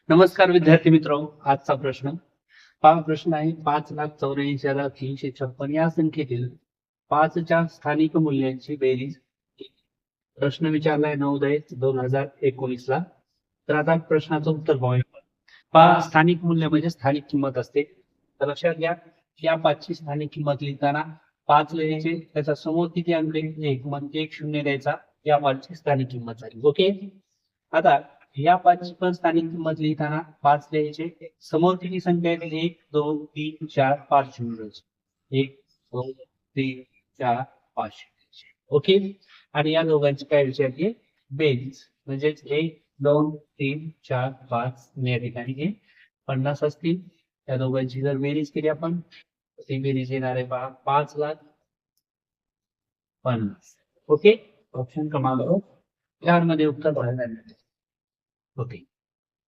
नमस्कार विद्यार्थी मित्रो, आजचा प्रश्न पहा. प्रश्न आहे 5,84,356 या संख्येतील 5च्या स्थानिक मूल्यांची बेरीज. प्रश्न विचारलाय 9/10/2019 ला. तर आता प्रश्नाचं उत्तर पाहूया. पहा, स्थानिक मूल्य म्हणजे स्थानिक किंमत असते. तर लक्षात घ्या, या 5ची स्थानिक किंमत लिहिताना 5 लिहायचे, त्याचा समोर किती अंक आहे 1 म्हणजे 1 0 द्यायचा. या 5ची स्थानिक किंमत झाली. ओके. आता या 5ची पण स्थानिक किंमत लिहिताना 5 लिहायचे, समोर किती संख्या आहेत 1 2 3 4 5 शून्य. 1 2 3 4 5. ओके. आणि या दोघांची काय विचारली बेरीज, म्हणजेच 1 2 3 4 5 या ठिकाणी हे 50 असतील. या दोघांची जर बेरीज केली आपण, ती बेरीज येणार आहे पहा 5,50,000. ओके. ऑप्शन क्रमांक 4 मध्ये उत्तर पाहायला मिळते. ओके.